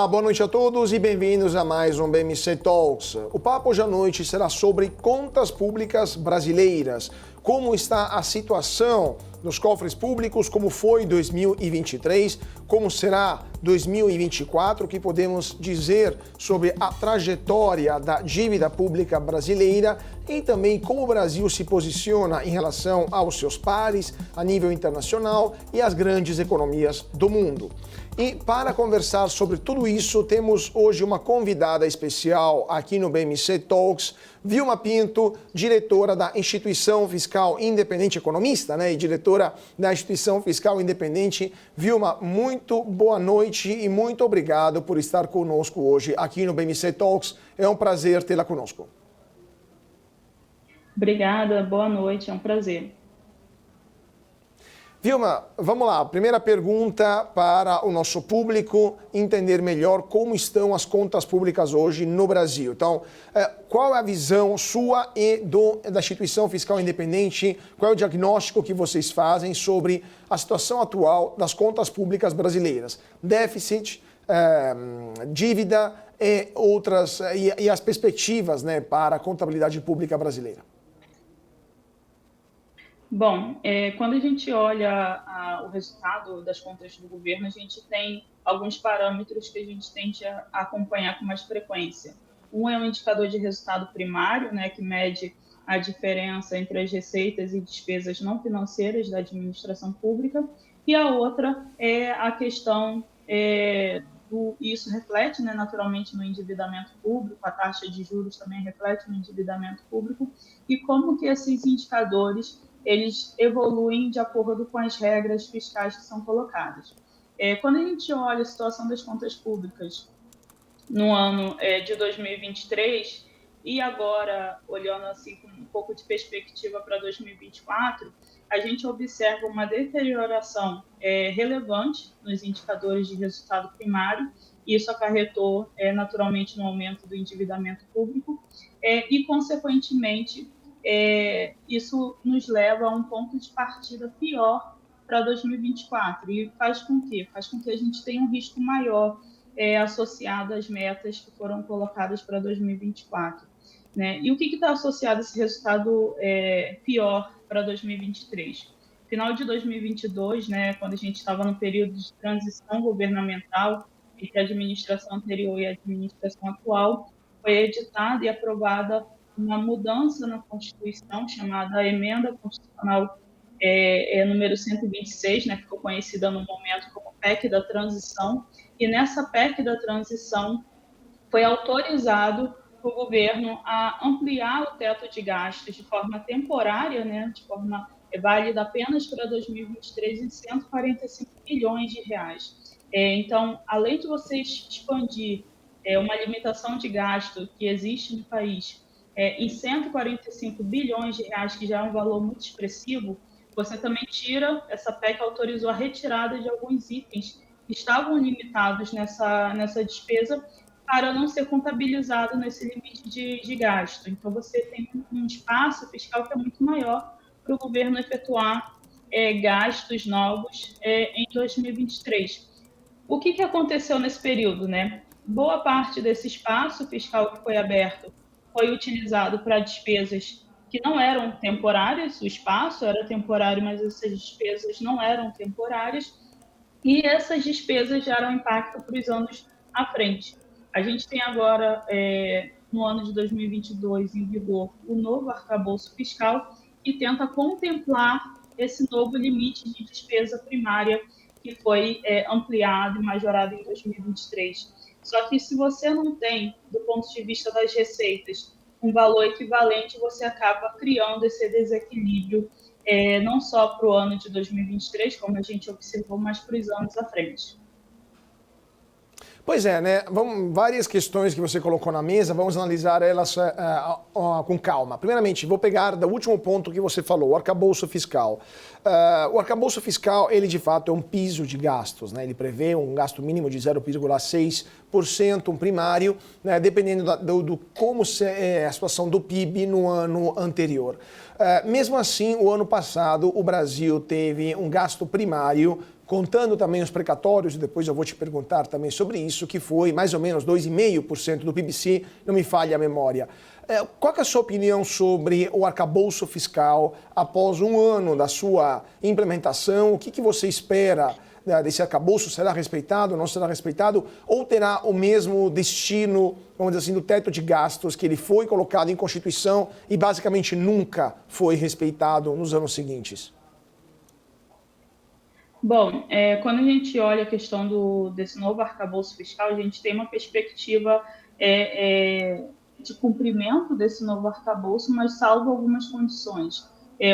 Olá, boa noite a todos e bem-vindos a mais um BMC Talks. O papo hoje à noite será sobre contas públicas brasileiras. Como está a situação nos cofres públicos, como foi 2023, como será 2024, o que podemos dizer sobre a trajetória da dívida pública brasileira e também como o Brasil se posiciona em relação aos seus pares a nível internacional e as grandes economias do mundo. E para conversar sobre tudo isso, temos hoje uma convidada especial aqui no BMC Talks, Vilma Pinto, diretora da Instituição Fiscal Independente, economista, e diretora da Instituição Fiscal Independente. Vilma, muito boa noite e muito obrigado por estar conosco hoje aqui no BMC Talks. É um prazer tê-la conosco. Obrigada, boa noite, é um prazer. Vilma, vamos lá. Primeira pergunta para o nosso público entender melhor como estão as contas públicas hoje no Brasil. Então, qual é a visão sua e da Instituição Fiscal Independente? Qual é o diagnóstico que vocês fazem sobre a situação atual das contas públicas brasileiras? Déficit, dívida e outras e as perspectivas, para a contabilidade pública brasileira. Bom, quando a gente olha o resultado das contas do governo, a gente tem alguns parâmetros que a gente tende a acompanhar com mais frequência. Um é o indicador de resultado primário, que mede a diferença entre as receitas e despesas não financeiras da administração pública, e a outra é a questão isso reflete, naturalmente, no endividamento público, a taxa de juros também reflete no endividamento público, e como que esses indicadores eles evoluem de acordo com as regras fiscais que são colocadas. Quando a gente olha a situação das contas públicas no ano de 2023 e agora olhando assim com um pouco de perspectiva para 2024, a gente observa uma deterioração relevante nos indicadores de resultado primário. Isso acarretou naturalmente no aumento do endividamento público e, consequentemente, isso nos leva a um ponto de partida pior para 2024 e faz com que a gente tenha um risco maior associado às metas que foram colocadas para 2024. E o que está associado a esse resultado pior para 2023? Final de 2022, quando a gente estava no período de transição governamental entre a administração anterior e a administração atual, foi editada e aprovada uma mudança na Constituição, chamada Emenda Constitucional número 126, que ficou conhecida no momento como PEC da Transição, e nessa PEC da Transição foi autorizado o governo a ampliar o teto de gastos de forma temporária, de forma válida apenas para 2023, em 145 bilhões de reais. Então, além de vocês expandir uma limitação de gasto que existe no país em 145 bilhões de reais, que já é um valor muito expressivo, você também tira, essa PEC autorizou a retirada de alguns itens que estavam limitados nessa despesa para não ser contabilizado nesse limite de gasto. Então, você tem um espaço fiscal que é muito maior para o governo efetuar gastos novos em 2023. O que aconteceu nesse período, Boa parte desse espaço fiscal que foi aberto foi utilizado para despesas que não eram temporárias, o espaço era temporário, mas essas despesas não eram temporárias, e essas despesas geram impacto para os anos à frente. A gente tem agora, no ano de 2022, em vigor o novo arcabouço fiscal, que tenta contemplar esse novo limite de despesa primária que foi ampliado e majorado em 2023. Só que se você não tem, do ponto de vista das receitas, um valor equivalente, você acaba criando esse desequilíbrio, não só para o ano de 2023, como a gente observou, mas para os anos à frente. Pois é, várias questões que você colocou na mesa, vamos analisar elas com calma. Primeiramente, vou pegar do último ponto que você falou, o arcabouço fiscal. O arcabouço fiscal, ele de fato é um piso de gastos, ele prevê um gasto mínimo de 0,6%, um primário, dependendo do como é a situação do PIB no ano anterior. Mesmo assim, o ano passado, o Brasil teve um gasto primário, contando também os precatórios, e depois eu vou te perguntar também sobre isso, que foi mais ou menos 2,5% do PIB, se não me falha a memória. Qual que é a sua opinião sobre o arcabouço fiscal após um ano da sua implementação? O que você espera desse arcabouço? Será respeitado, não será respeitado? Ou terá o mesmo destino, vamos dizer assim, do teto de gastos que ele foi colocado em Constituição e basicamente nunca foi respeitado nos anos seguintes? Bom, quando a gente olha a questão desse novo arcabouço fiscal, a gente tem uma perspectiva de cumprimento desse novo arcabouço, mas salvo algumas condições.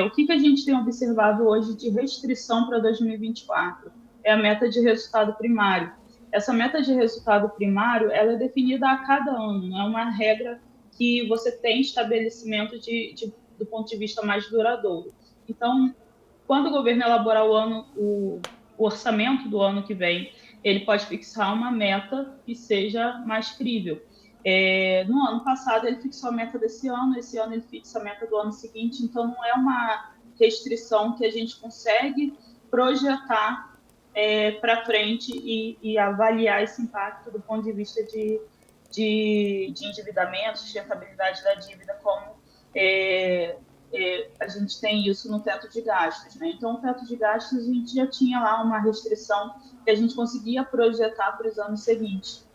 O que a gente tem observado hoje de restrição para 2024? É a meta de resultado primário. Essa meta de resultado primário, ela é definida a cada ano, não é uma regra que você tem estabelecimento do ponto de vista mais duradouro. Então, quando o governo elaborar o orçamento do ano que vem, ele pode fixar uma meta que seja mais crível. No ano passado, ele fixou a meta desse ano, esse ano ele fixa a meta do ano seguinte, então não é uma restrição que a gente consegue projetar para frente e avaliar esse impacto do ponto de vista de endividamento, sustentabilidade da dívida, como a gente tem isso no teto de gastos, né? Então, o teto de gastos, a gente já tinha lá uma restrição que a gente conseguia projetar para os anos seguintes.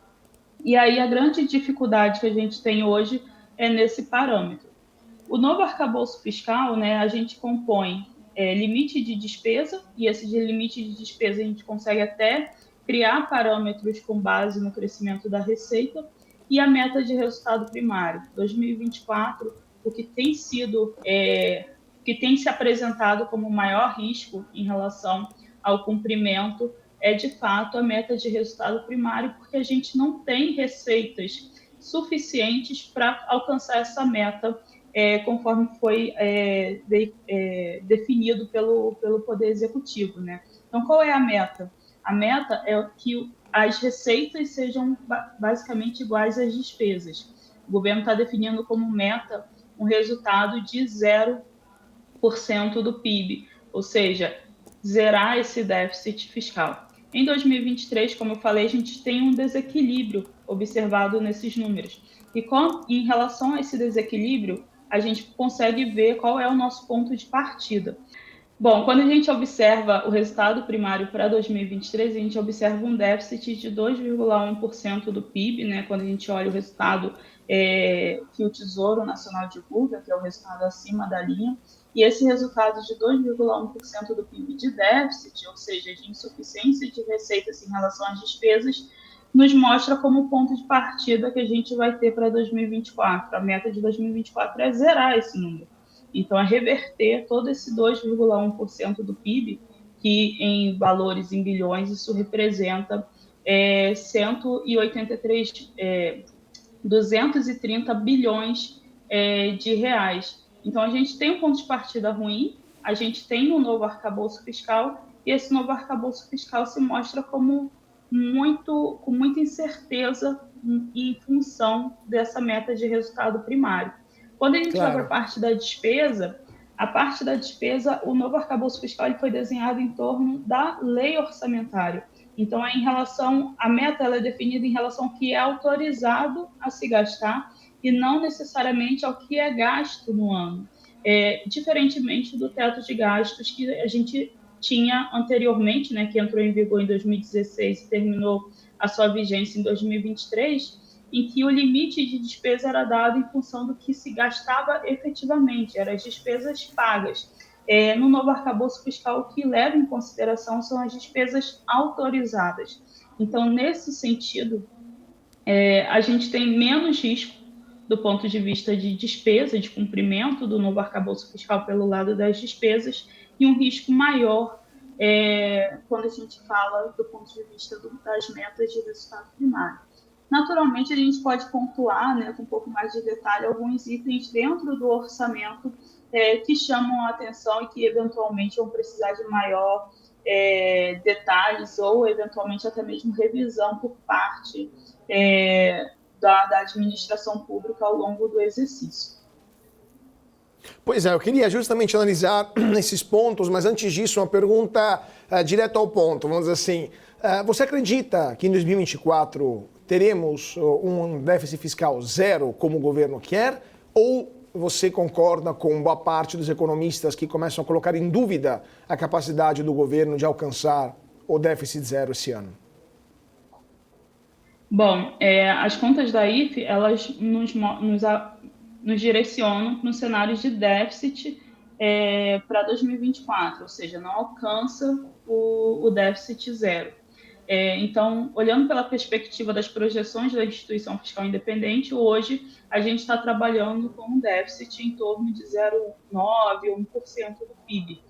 E aí, a grande dificuldade que a gente tem hoje é nesse parâmetro. O novo arcabouço fiscal, né, a gente compõe limite de despesa, e esse limite de despesa a gente consegue até criar parâmetros com base no crescimento da receita, e a meta de resultado primário. 2024, o que tem sido, que tem se apresentado como maior risco em relação ao cumprimento é, de fato, a meta de resultado primário, porque a gente não tem receitas suficientes para alcançar essa meta, conforme foi definido pelo Poder Executivo, né? Então, qual é a meta? A meta é que as receitas sejam basicamente iguais às despesas. O governo está definindo como meta um resultado de 0% do PIB, ou seja, zerar esse déficit fiscal. Em 2023, como eu falei, a gente tem um desequilíbrio observado nesses números. E em relação a esse desequilíbrio, a gente consegue ver qual é o nosso ponto de partida. Bom, quando a gente observa o resultado primário para 2023, a gente observa um déficit de 2,1% do PIB, né? Quando a gente olha o resultado que o Tesouro Nacional divulga, que é o resultado acima da linha, e esse resultado de 2,1% do PIB de déficit, ou seja, de insuficiência de receitas em relação às despesas, nos mostra como ponto de partida que a gente vai ter para 2024. A meta de 2024 é zerar esse número. Então, é reverter todo esse 2,1% do PIB, que em valores em bilhões, isso representa 230 bilhões de reais. Então, a gente tem um ponto de partida ruim, a gente tem um novo arcabouço fiscal, e esse novo arcabouço fiscal se mostra como com muita incerteza em função dessa meta de resultado primário. Quando a gente vai para a parte da despesa, o novo arcabouço fiscal ele foi desenhado em torno da lei orçamentária. Então, a meta ela é definida em relação ao que é autorizado a se gastar e não necessariamente ao que é gasto no ano. Diferentemente do teto de gastos que a gente tinha anteriormente, né, que entrou em vigor em 2016 e terminou a sua vigência em 2023, em que o limite de despesa era dado em função do que se gastava efetivamente, eram as despesas pagas. No novo arcabouço fiscal, o que leva em consideração são as despesas autorizadas. Então, nesse sentido, a gente tem menos risco do ponto de vista de despesa, de cumprimento do novo arcabouço fiscal pelo lado das despesas, e um risco maior quando a gente fala do ponto de vista das metas de resultado primário. Naturalmente, a gente pode pontuar, né, com um pouco mais de detalhe, alguns itens dentro do orçamento que chamam a atenção e que, eventualmente, vão precisar de maior detalhes ou, eventualmente, até mesmo revisão por parte da administração pública ao longo do exercício. Pois é, eu queria justamente analisar esses pontos, mas antes disso, uma pergunta direto ao ponto, vamos dizer assim. Você acredita que em 2024 teremos um déficit fiscal zero, como o governo quer, ou você concorda com boa parte dos economistas que começam a colocar em dúvida a capacidade do governo de alcançar o déficit zero esse ano? Bom, as contas da IFE, elas nos direcionam para um cenário de déficit para 2024, ou seja, não alcança o déficit zero. Então, olhando pela perspectiva das projeções da instituição fiscal independente, hoje a gente está trabalhando com um déficit em torno de 0,9% ou 1% do PIB.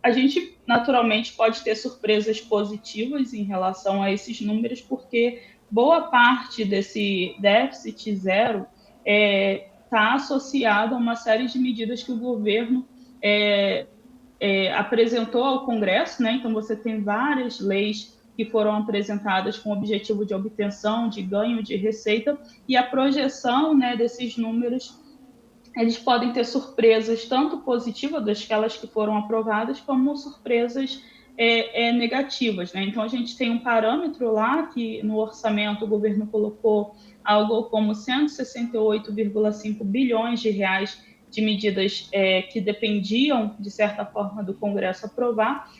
A gente, naturalmente, pode ter surpresas positivas em relação a esses números, porque boa parte desse déficit zero está associado a uma série de medidas que o governo apresentou ao Congresso, né? Então, você tem várias leis que foram apresentadas com o objetivo de obtenção, de ganho de receita, e a projeção, né, desses números, eles podem ter surpresas tanto positivas, daquelas que foram aprovadas, como surpresas negativas, né? Então, a gente tem um parâmetro lá que no orçamento o governo colocou algo como 168,5 bilhões de reais de medidas que dependiam, de certa forma, do Congresso aprovar.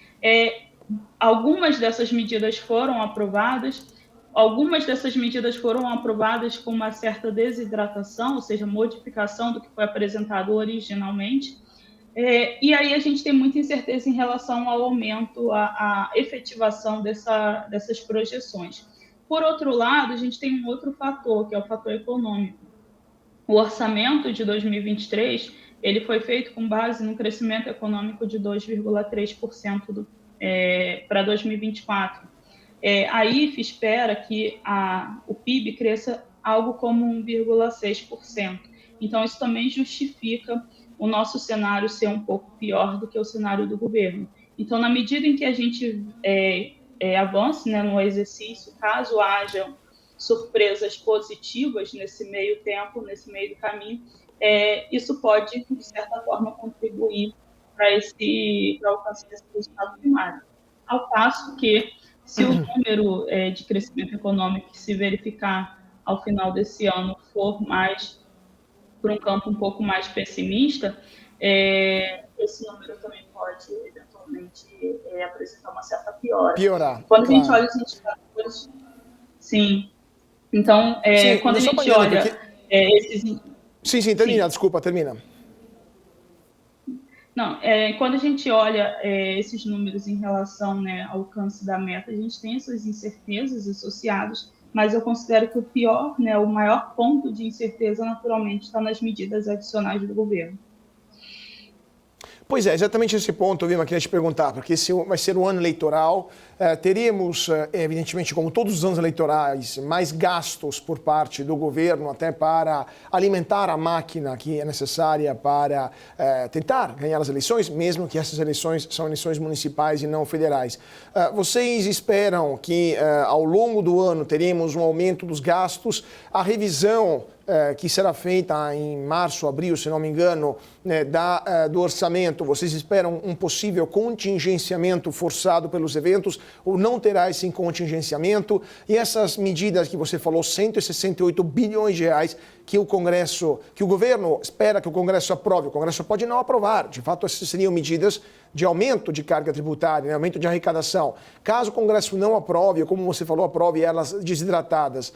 Algumas dessas medidas foram aprovadas, com uma certa desidratação, ou seja, modificação do que foi apresentado originalmente. E aí a gente tem muita incerteza em relação ao aumento, à efetivação dessas projeções. Por outro lado, a gente tem um outro fator, que é o fator econômico. O orçamento de 2023 ele foi feito com base no crescimento econômico de 2,3% para 2024. A IFE espera que o PIB cresça algo como 1,6%. Então, isso também justifica o nosso cenário ser um pouco pior do que o cenário do governo. Então, na medida em que a gente avance, né, no exercício, caso haja surpresas positivas nesse meio tempo, nesse meio do caminho, isso pode, de certa forma, contribuir para alcançar esse resultado primário. Ao passo que, se o número de crescimento econômico que se verificar ao final desse ano for mais para um campo um pouco mais pessimista, esse número também pode, eventualmente, apresentar uma certa piora. Piorar, Quando claro. a gente olha os indicadores... Sim. Então, sim, quando a gente olha esses... Sim, termina, desculpa, termina. Não, quando a gente olha esses números em relação, né, ao alcance da meta, a gente tem essas incertezas associadas, mas eu considero que o pior, né, o maior ponto de incerteza, naturalmente, está nas medidas adicionais do governo. Pois é, exatamente esse ponto, Vilma, queria te perguntar, porque esse vai ser um ano eleitoral, teríamos, evidentemente, como todos os anos eleitorais, mais gastos por parte do governo, até para alimentar a máquina que é necessária para tentar ganhar as eleições, mesmo que essas eleições são eleições municipais e não federais. Vocês esperam que ao longo do ano teremos um aumento dos gastos, a revisão que será feita em março, abril, se não me engano, né, do orçamento, vocês esperam um possível contingenciamento forçado pelos eventos ou não terá esse contingenciamento? E essas medidas que você falou, 168 bilhões de reais, que o governo espera que o Congresso aprove, o Congresso pode não aprovar. De fato, essas seriam medidas de aumento de carga tributária, né, aumento de arrecadação. Caso o Congresso não aprove, ou como você falou, aprove elas desidratadas,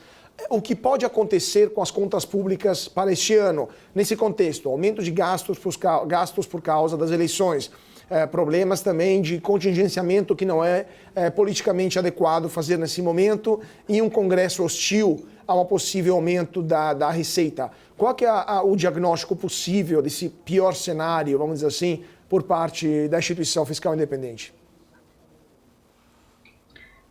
o que pode acontecer com as contas públicas para este ano? Nesse contexto, aumento de gastos por causa das eleições, problemas também de contingenciamento que não é politicamente adequado fazer nesse momento e um Congresso hostil a um possível aumento da receita. Qual que é o diagnóstico possível desse pior cenário, vamos dizer assim, por parte da instituição fiscal independente?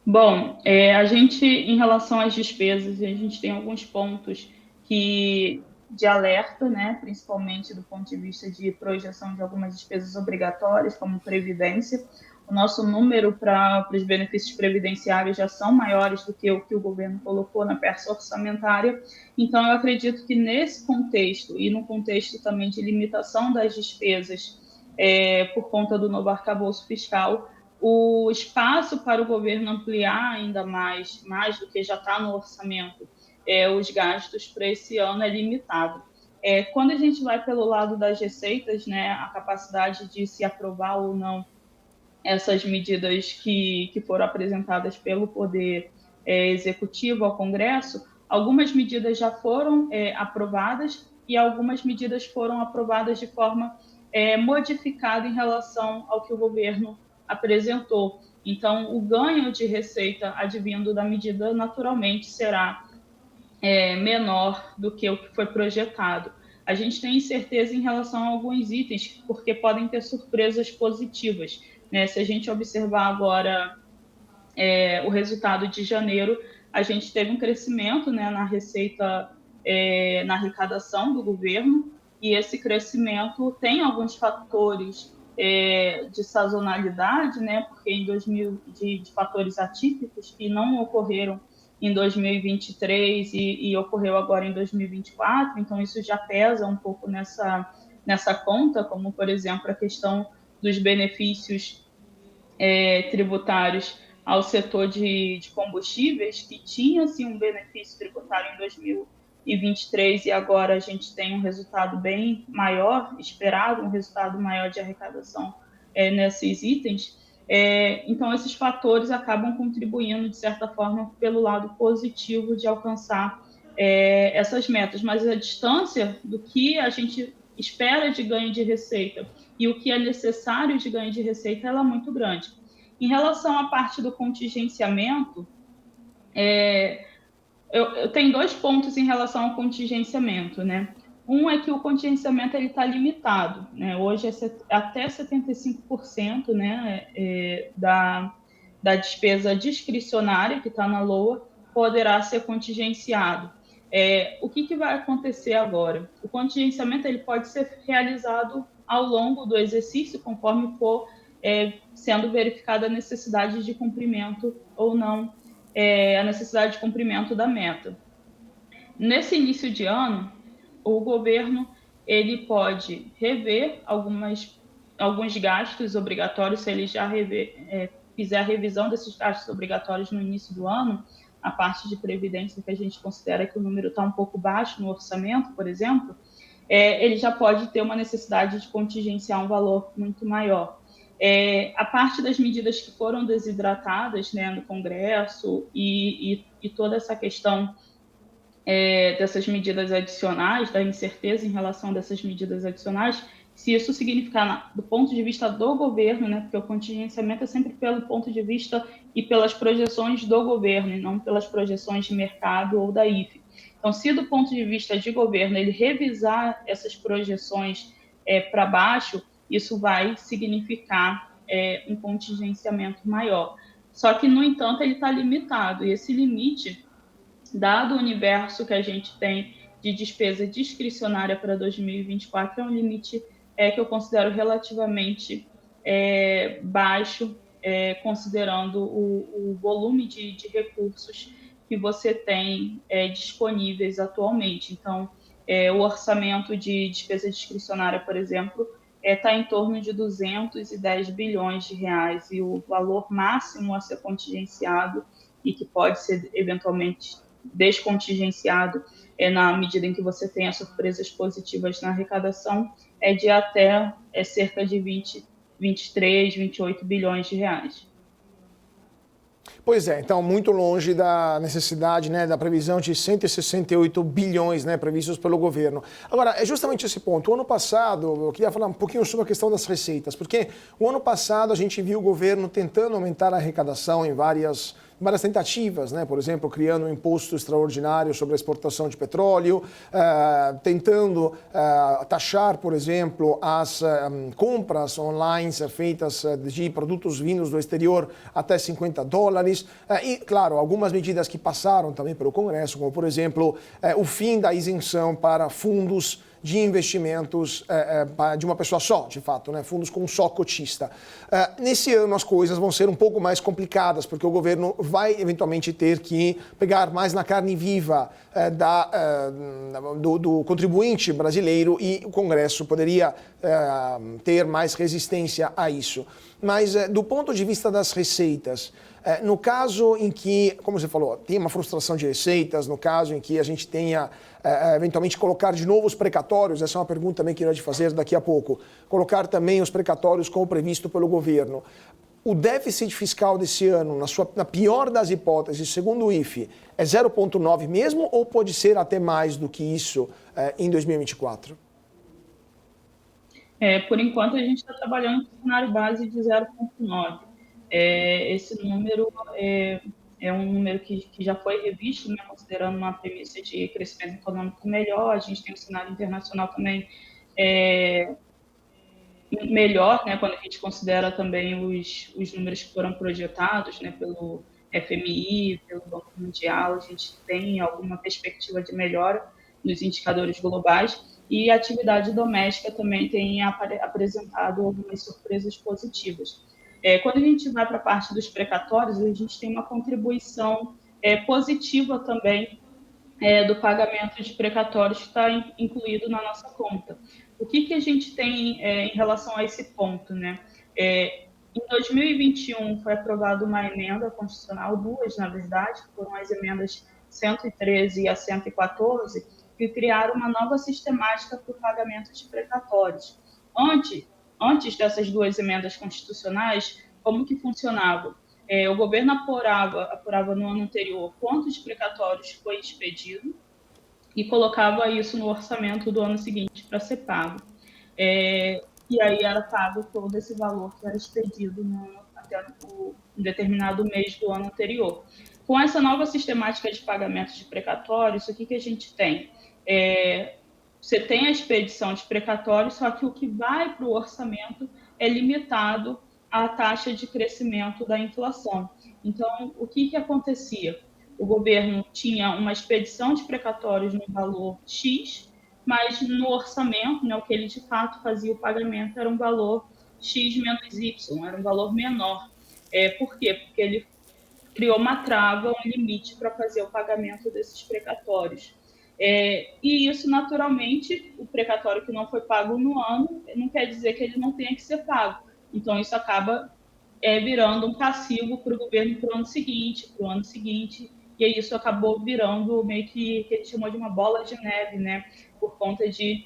Bom, a gente, em relação às despesas, a gente tem alguns pontos de alerta, né, principalmente do ponto de vista de projeção de algumas despesas obrigatórias, como previdência. o nosso número para os benefícios previdenciários já são maiores do que o governo colocou na peça orçamentária. Então, eu acredito que nesse contexto, e no contexto também de limitação das despesas por conta do novo arcabouço fiscal, o espaço para o governo ampliar ainda mais do que já está no orçamento, os gastos para esse ano é limitado. Quando a gente vai pelo lado das receitas, né, a capacidade de se aprovar ou não essas medidas que foram apresentadas pelo Poder Executivo ao Congresso, algumas medidas já foram aprovadas e algumas medidas foram aprovadas de forma modificada em relação ao que o governo apresentou. Então, o ganho de receita advindo da medida naturalmente será menor do que o que foi projetado. A gente tem incerteza em relação a alguns itens, porque podem ter surpresas positivas, né? Se a gente observar agora o resultado de janeiro, a gente teve um crescimento, né, na receita, na arrecadação do governo, e esse crescimento tem alguns fatores de sazonalidade, né, porque de fatores atípicos que não ocorreram em 2023 e ocorreu agora em 2024, então isso já pesa um pouco nessa conta, como, por exemplo, a questão dos benefícios tributários ao setor de combustíveis, que tinha sim um benefício tributário em 2023 e agora a gente tem um resultado bem maior, esperado, um resultado maior de arrecadação nesses itens. Então, esses fatores acabam contribuindo, de certa forma, pelo lado positivo de alcançar essas metas, mas a distância do que a gente espera de ganho de receita e o que é necessário de ganho de receita ela é muito grande. Em relação à parte do contingenciamento, eu tenho 2 pontos em relação ao contingenciamento, né? Um é que o contingenciamento está limitado, né? Hoje até 75%, né, da despesa discricionária que está na LOA poderá ser contingenciado. O que vai acontecer agora? O contingenciamento ele pode ser realizado ao longo do exercício, conforme for sendo verificada a necessidade de cumprimento ou não, a necessidade de cumprimento da meta. Nesse início de ano, o governo ele pode rever alguns gastos obrigatórios, se ele já fizer a revisão desses gastos obrigatórios no início do ano, a parte de previdência que a gente considera que o número está um pouco baixo no orçamento, por exemplo, ele já pode ter uma necessidade de contingenciar um valor muito maior. A parte das medidas que foram desidratadas, né, no Congresso e toda essa questão dessas medidas adicionais, da incerteza em relação dessas medidas adicionais, se isso significar, do ponto de vista do governo, né, porque o contingenciamento é sempre pelo ponto de vista e pelas projeções do governo, e não pelas projeções de mercado ou da IFE. Então, se do ponto de vista de governo ele revisar essas projeções para baixo, isso vai significar um contingenciamento maior. Só que, no entanto, ele está limitado, e esse limite, dado o universo que a gente tem de despesa discricionária para 2024, é um limite que eu considero relativamente baixo, considerando o volume de recursos que você tem disponíveis atualmente. Então, o orçamento de despesa discricionária, por exemplo, está em torno de 210 bilhões de reais, e o valor máximo a ser contingenciado e que pode ser eventualmente descontingenciado na medida em que você tenha surpresas positivas na arrecadação, de até cerca de 23, 28 bilhões de reais. Pois é, então muito longe da necessidade, né, da previsão de 168 bilhões, né, previstos pelo governo. Agora, é justamente esse ponto. O ano passado, eu queria falar um pouquinho sobre a questão das receitas, porque o ano passado a gente viu o governo tentando aumentar a arrecadação em várias tentativas, né? Por exemplo, criando um imposto extraordinário sobre a exportação de petróleo, tentando taxar, por exemplo, as compras online feitas de produtos vindos do exterior até $50. E, claro, algumas medidas que passaram também pelo Congresso, como, por exemplo, o fim da isenção para fundos de investimentos de uma pessoa só, de fato, né? Fundos com um só cotista. Nesse ano as coisas vão ser um pouco mais complicadas, porque o governo vai eventualmente ter que pegar mais na carne viva do contribuinte brasileiro e o Congresso poderia ter mais resistência a isso. Mas do ponto de vista das receitas, no caso em que, como você falou, tem uma frustração de receitas, no caso em que a gente tenha, eventualmente, colocar de novo os precatórios, essa é uma pergunta também que eu irei te fazer daqui a pouco, colocar também os precatórios como previsto pelo governo. O déficit fiscal desse ano, na pior das hipóteses, segundo o IFE, é 0,9 mesmo ou pode ser até mais do que isso em 2024? Por enquanto, a gente está trabalhando com cenário base de 0,9. Esse número é um número que já foi revisto, né, considerando uma premissa de crescimento econômico melhor. A gente tem um cenário internacional também melhor, né, quando a gente considera também os números que foram projetados, né, pelo FMI, pelo Banco Mundial. A gente tem alguma perspectiva de melhora nos indicadores globais, e a atividade doméstica também tem apresentado algumas surpresas positivas. Quando a gente vai para a parte dos precatórios, a gente tem uma contribuição positiva também do pagamento de precatórios que está incluído na nossa conta. O que a gente tem em relação a esse ponto, né? Em 2021 foi aprovada uma emenda constitucional, duas, na verdade, foram as emendas 113 e a 114, que criaram uma nova sistemática para o pagamento de precatórios. Antes dessas duas emendas constitucionais, como que funcionava? O governo apurava no ano anterior quantos precatórios foi expedido e colocava isso no orçamento do ano seguinte para ser pago. E aí era pago todo esse valor que era expedido até um determinado mês do ano anterior. Com essa nova sistemática de pagamento de precatórios, o que a gente tem? Você tem a expedição de precatórios, só que o que vai para o orçamento é limitado à taxa de crescimento da inflação. Então, o que acontecia? O governo tinha uma expedição de precatórios no valor X, mas no orçamento, né, o que ele de fato fazia o pagamento era um valor X menos Y, era um valor menor. Por quê? Porque ele criou uma trava, um limite para fazer o pagamento desses precatórios. E isso, naturalmente, o precatório que não foi pago no ano, não quer dizer que ele não tenha que ser pago. Então, isso acaba virando um passivo para o governo para o ano seguinte, e aí isso acabou virando meio que ele chamou de uma bola de neve, né? Por conta de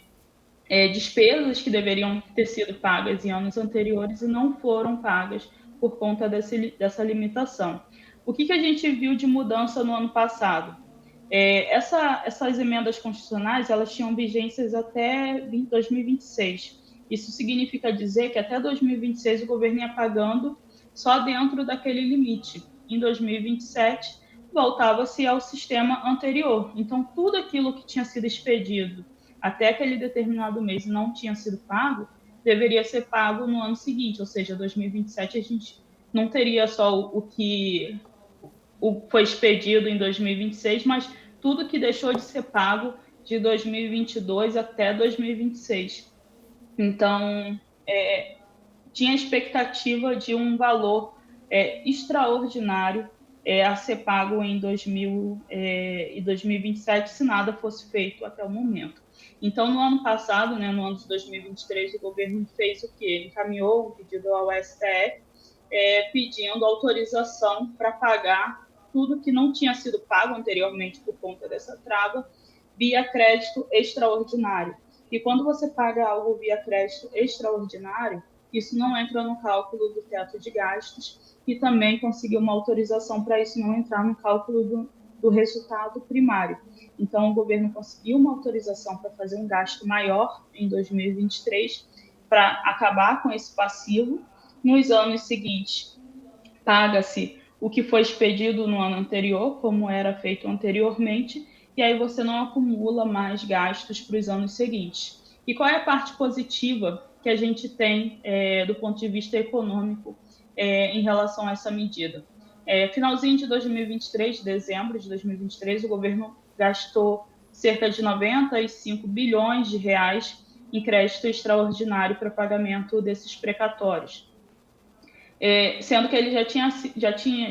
despesas que deveriam ter sido pagas em anos anteriores e não foram pagas por conta dessa limitação. O que a gente viu de mudança no ano passado? Essas emendas constitucionais, elas tinham vigências até 2026. Isso significa dizer que até 2026 o governo ia pagando só dentro daquele limite. Em 2027, voltava-se ao sistema anterior. Então, tudo aquilo que tinha sido expedido até aquele determinado mês e não tinha sido pago, deveria ser pago no ano seguinte, ou seja, 2027 a gente não teria só o que foi expedido em 2026, mas tudo que deixou de ser pago de 2022 até 2026. Então, tinha a expectativa de um valor extraordinário a ser pago em 2027, se nada fosse feito até o momento. Então, no ano passado, né, no ano de 2023, o governo fez o quê? Ele encaminhou um pedido ao STF pedindo autorização para pagar tudo que não tinha sido pago anteriormente por conta dessa trava via crédito extraordinário. E quando você paga algo via crédito extraordinário, isso não entra no cálculo do teto de gastos e também conseguiu uma autorização para isso não entrar no cálculo do resultado primário. Então, o governo conseguiu uma autorização para fazer um gasto maior em 2023 para acabar com esse passivo. Nos anos seguintes, paga-se o que foi expedido no ano anterior, como era feito anteriormente, e aí você não acumula mais gastos para os anos seguintes. E qual é a parte positiva que a gente tem do ponto de vista econômico em relação a essa medida? Finalzinho de 2023, dezembro de 2023, o governo gastou cerca de 95 bilhões de reais em crédito extraordinário para pagamento desses precatórios. Sendo que ele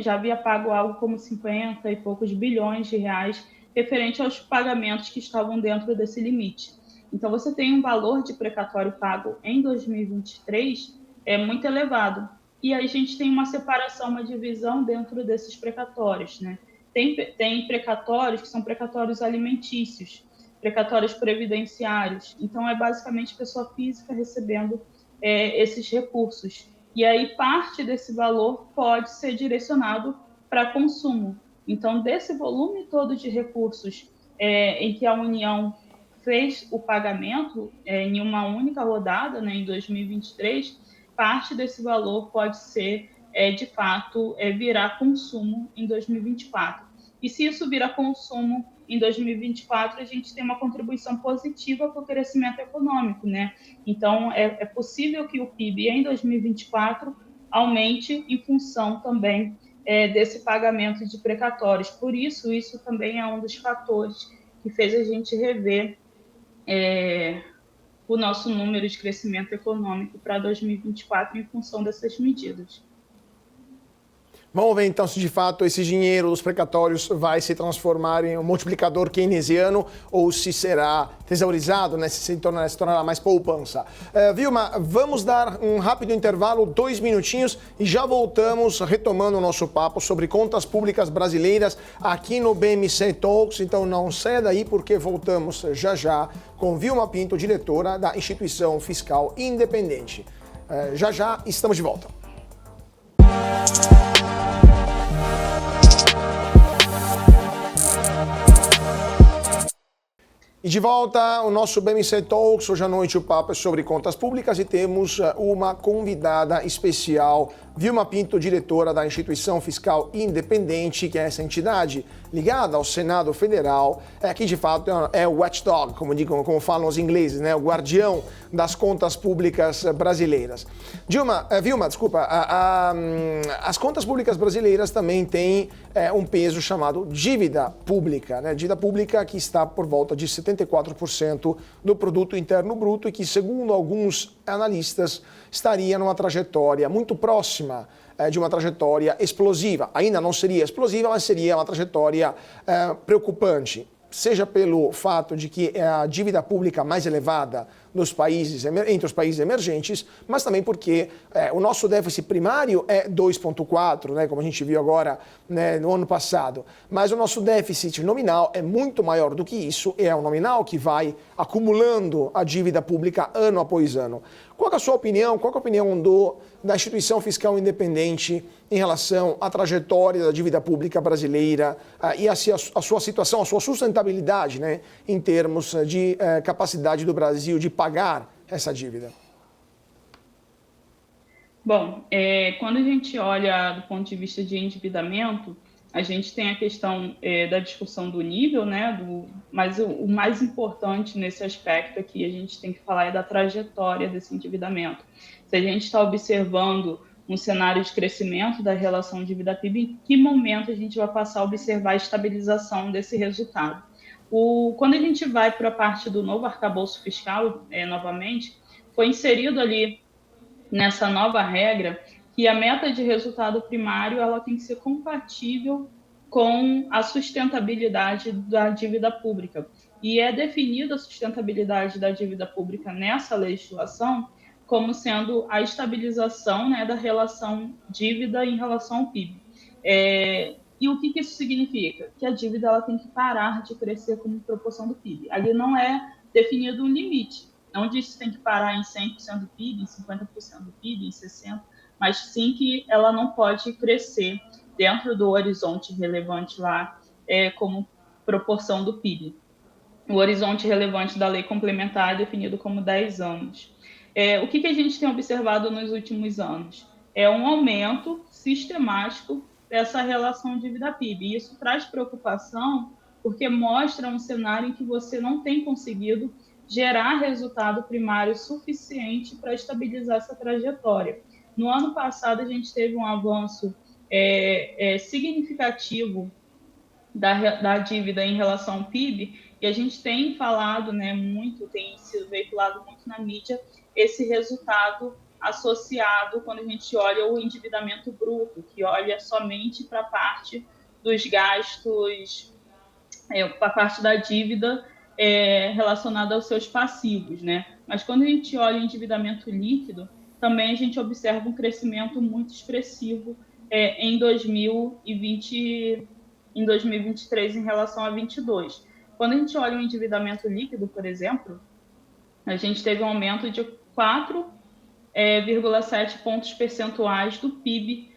já havia pago algo como 50 e poucos bilhões de reais referente aos pagamentos que estavam dentro desse limite. Então, você tem um valor de precatório pago em 2023 muito elevado. E aí a gente tem uma separação, uma divisão dentro desses precatórios, né? Tem precatórios que são precatórios alimentícios, precatórios previdenciários. Então, é basicamente pessoa física recebendo esses recursos. E aí parte desse valor pode ser direcionado para consumo. Então, desse volume todo de recursos em que a União fez o pagamento em uma única rodada, né, em 2023, parte desse valor pode ser, de fato, virar consumo em 2024. E se isso virar consumo em 2024, a gente tem uma contribuição positiva para o crescimento econômico, né? Então, é possível que o PIB em 2024 aumente em função também desse pagamento de precatórios. Por isso, isso também é um dos fatores que fez a gente rever o nosso número de crescimento econômico para 2024 em função dessas medidas. Vamos ver então se de fato esse dinheiro dos precatórios vai se transformar em um multiplicador keynesiano ou se será tesaurizado, né, se tornará mais poupança. Vilma, vamos dar um rápido intervalo, 2 minutinhos, e já voltamos retomando o nosso papo sobre contas públicas brasileiras aqui no BMC Talks. Então não saia daí porque voltamos já já com Vilma Pinto, diretora da Instituição Fiscal Independente. Já já estamos de volta. E de volta o nosso BMC Talks. Hoje à noite o papo é sobre contas públicas e temos uma convidada especial, Vilma Pinto, diretora da Instituição Fiscal Independente, que é essa entidade ligada ao Senado Federal, que de fato é o watchdog, como falam os ingleses, né? O guardião das contas públicas brasileiras. Vilma, desculpa, as contas públicas brasileiras também têm um peso chamado dívida pública, né? Dívida pública que está por volta de 74% do produto interno bruto e que, segundo alguns analistas, estaria numa trajetória muito próxima de uma trajetória explosiva. Ainda não seria explosiva, mas seria uma trajetória preocupante, seja pelo fato de que é a dívida pública mais elevada entre os países emergentes, mas também porque o nosso déficit primário é 2,4, né, como a gente viu agora, né, no ano passado. Mas o nosso déficit nominal é muito maior do que isso, e é o nominal que vai acumulando a dívida pública ano após ano. Qual é a sua opinião? Qual é a opinião da Instituição Fiscal Independente em relação à trajetória da dívida pública brasileira e a sua situação, a sua sustentabilidade, né, em termos de capacidade do Brasil de pagar essa dívida? Bom, quando a gente olha do ponto de vista de endividamento, a gente tem a questão da discussão do nível, né? Mas o mais importante nesse aspecto aqui a gente tem que falar é da trajetória desse endividamento. Se a gente está observando um cenário de crescimento da relação dívida-PIB, em que momento a gente vai passar a observar a estabilização desse resultado? Quando a gente vai para a parte do novo arcabouço fiscal, novamente, foi inserido ali nessa nova regra que a meta de resultado primário ela tem que ser compatível com a sustentabilidade da dívida pública. E é definida a sustentabilidade da dívida pública nessa legislação como sendo a estabilização, né, da relação dívida em relação ao PIB. E o que isso significa? Que a dívida ela tem que parar de crescer como proporção do PIB. Ali não é definido um limite. Não diz que tem que parar em 100% do PIB, em 50% do PIB, em 60%, mas sim que ela não pode crescer dentro do horizonte relevante lá como proporção do PIB. O horizonte relevante da lei complementar é definido como 10 anos. O que a gente tem observado nos últimos anos? É um aumento sistemático dessa relação dívida-PIB. E isso traz preocupação porque mostra um cenário em que você não tem conseguido gerar resultado primário suficiente para estabilizar essa trajetória. No ano passado, a gente teve um avanço significativo da dívida em relação ao PIB, E a gente tem falado, né, muito, tem sido veiculado muito na mídia, esse resultado associado quando a gente olha o endividamento bruto, que olha somente para a parte dos gastos, para a parte da dívida relacionada aos seus passivos, né? Mas quando a gente olha o endividamento líquido, também a gente observa um crescimento muito expressivo em 2020, em 2023 em relação a 22. Quando a gente olha o endividamento líquido, por exemplo, a gente teve um aumento de 4,7 pontos percentuais do PIB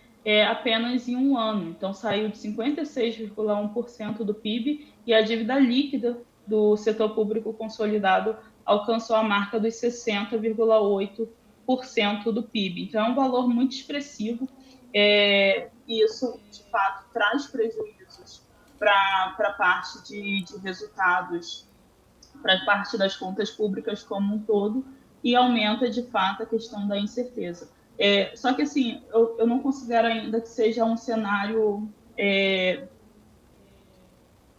apenas em um ano. Então, saiu de 56,1% do PIB e a dívida líquida do setor público consolidado alcançou a marca dos 60,8% do PIB. Então, é um valor muito expressivo e isso, de fato, traz prejuízos para a parte de resultados, para a parte das contas públicas como um todo, e aumenta, de fato, a questão da incerteza. Só que, assim, eu não considero ainda que seja um cenário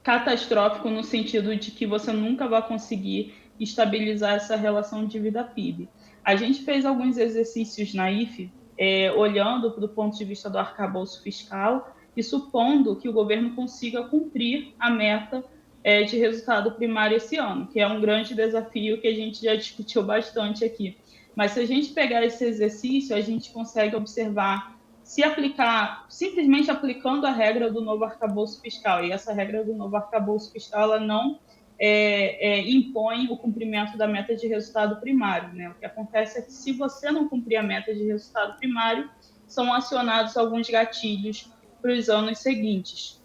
catastrófico no sentido de que você nunca vai conseguir estabilizar essa relação dívida-PIB. A gente fez alguns exercícios na IFE, olhando do ponto de vista do arcabouço fiscal e supondo que o governo consiga cumprir a meta de resultado primário esse ano, que é um grande desafio que a gente já discutiu bastante aqui. Mas se a gente pegar esse exercício, a gente consegue observar se aplicar, simplesmente aplicando a regra do novo arcabouço fiscal, e essa regra do novo arcabouço fiscal ela não impõe o cumprimento da meta de resultado primário, né? O que acontece é que se você não cumprir a meta de resultado primário, são acionados alguns gatilhos para os anos seguintes.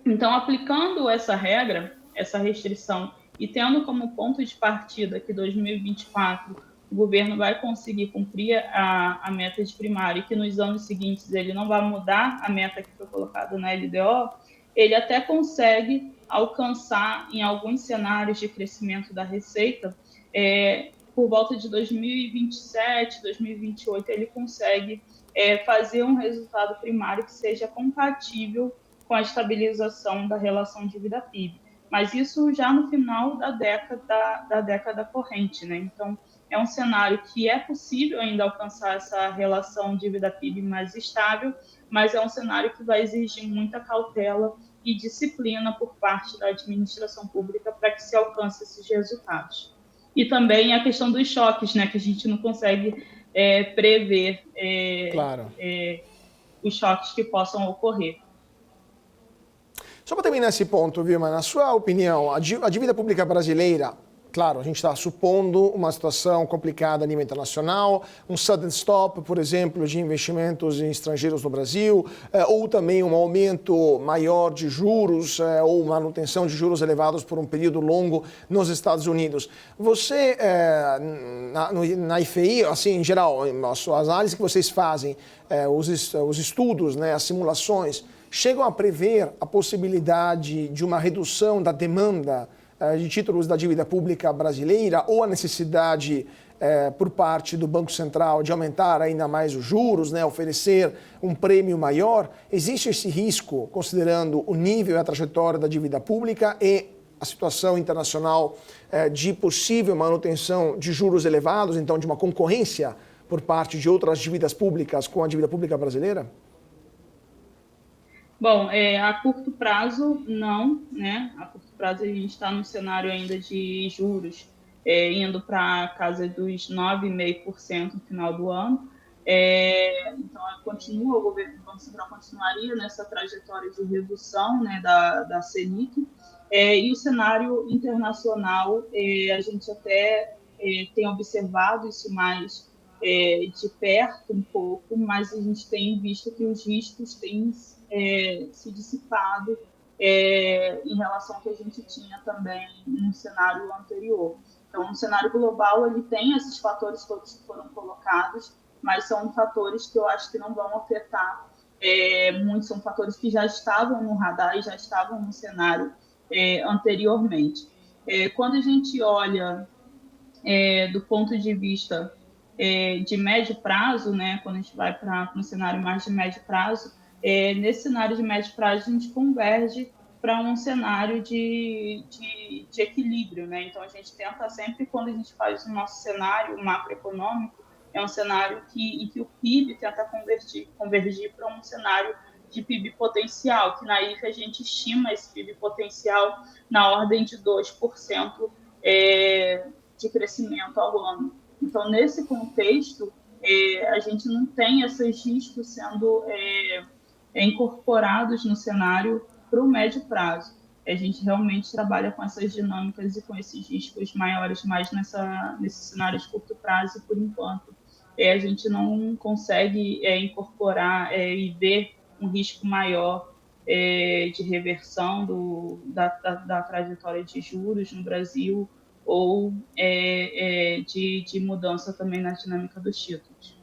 Então, aplicando essa regra, essa restrição, e tendo como ponto de partida que 2024 o governo vai conseguir cumprir a meta de primário e que nos anos seguintes ele não vai mudar a meta que foi colocada na LDO, ele até consegue alcançar em alguns cenários de crescimento da receita, por volta de 2027, 2028, ele consegue fazer um resultado primário que seja compatível com a estabilização da relação dívida-PIB. Mas isso já no final da década corrente, né? Então, é um cenário que é possível ainda alcançar essa relação dívida-PIB mais estável, mas é um cenário que vai exigir muita cautela e disciplina por parte da administração pública para que se alcance esses resultados. E também a questão dos choques, né? Que a gente não consegue prever Claro. os choques que possam ocorrer. Só para terminar esse ponto, Vilma, na sua opinião, a dívida pública brasileira, claro, a gente está supondo uma situação complicada a nível internacional, um sudden stop, por exemplo, de investimentos em estrangeiros no Brasil, ou também um aumento maior de juros, ou manutenção de juros elevados por um período longo nos Estados Unidos. Você, na IFI, assim, em geral, as análises que vocês fazem, os estudos, né, as simulações, chegam a prever a possibilidade de uma redução da demanda de títulos da dívida pública brasileira ou a necessidade por parte do Banco Central de aumentar ainda mais os juros, né, oferecer um prêmio maior? Existe esse risco, considerando o nível e a trajetória da dívida pública e a situação internacional de possível manutenção de juros elevados, então de uma concorrência por parte de outras dívidas públicas com a dívida pública brasileira? Bom, a curto prazo, não, né? A curto prazo a gente está num cenário ainda de juros indo para a casa dos 9,5% no final do ano. Então, o governo do Banco Central continuaria nessa trajetória de redução, né, da Selic. E o cenário internacional, a gente até tem observado isso mais de perto um pouco, mas a gente tem visto que os riscos têm se dissipado em relação ao que a gente tinha também no cenário anterior. Então, no cenário global, ele tem esses fatores todos que foram colocados, mas são fatores que eu acho que não vão afetar muito, são fatores que já estavam no radar e já estavam no cenário anteriormente. Quando a gente olha do ponto de vista de médio prazo, né, quando a gente vai para um cenário mais de médio prazo, nesse cenário de médio prazo, a gente converge para um cenário de equilíbrio, né? Então, a gente tenta sempre, quando a gente faz o nosso cenário macroeconômico, é um cenário em que o PIB tenta convergir para um cenário de PIB potencial, que na IFE a gente estima esse PIB potencial na ordem de 2% de crescimento ao ano. Então, nesse contexto, a gente não tem esses riscos sendo incorporados no cenário para o médio prazo. A gente realmente trabalha com essas dinâmicas e com esses riscos maiores, mais nesse cenário de curto prazo, por enquanto. A gente não consegue incorporar e ver um risco maior de reversão da trajetória de juros no Brasil ou de mudança também na dinâmica dos títulos.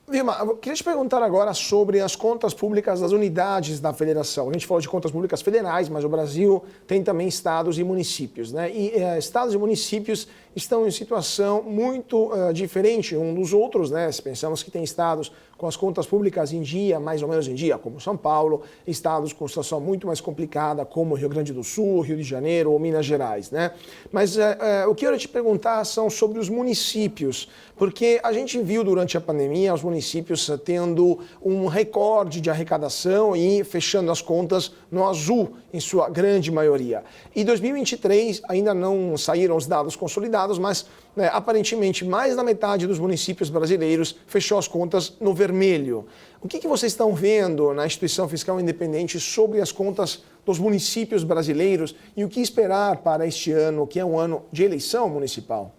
Vilma, eu queria te perguntar agora sobre as contas públicas das unidades da federação. A gente falou de contas públicas federais, mas o Brasil tem também estados e municípios, né? E estados e municípios estão em situação muito diferente um dos outros, né? Se pensamos que tem estados com as contas públicas em dia, mais ou menos em dia, como São Paulo, estados com situação muito mais complicada, como Rio Grande do Sul, Rio de Janeiro ou Minas Gerais, né? Mas o que eu ia te perguntar são sobre os municípios, porque a gente viu durante a pandemia os municípios tendo um recorde de arrecadação e fechando as contas no azul, em sua grande maioria. E 2023 ainda não saíram os dados consolidados, mas aparentemente mais da metade dos municípios brasileiros fechou as contas no vermelho. O que vocês estão vendo na instituição fiscal independente sobre as contas dos municípios brasileiros e o que esperar para este ano, que é um ano de eleição municipal?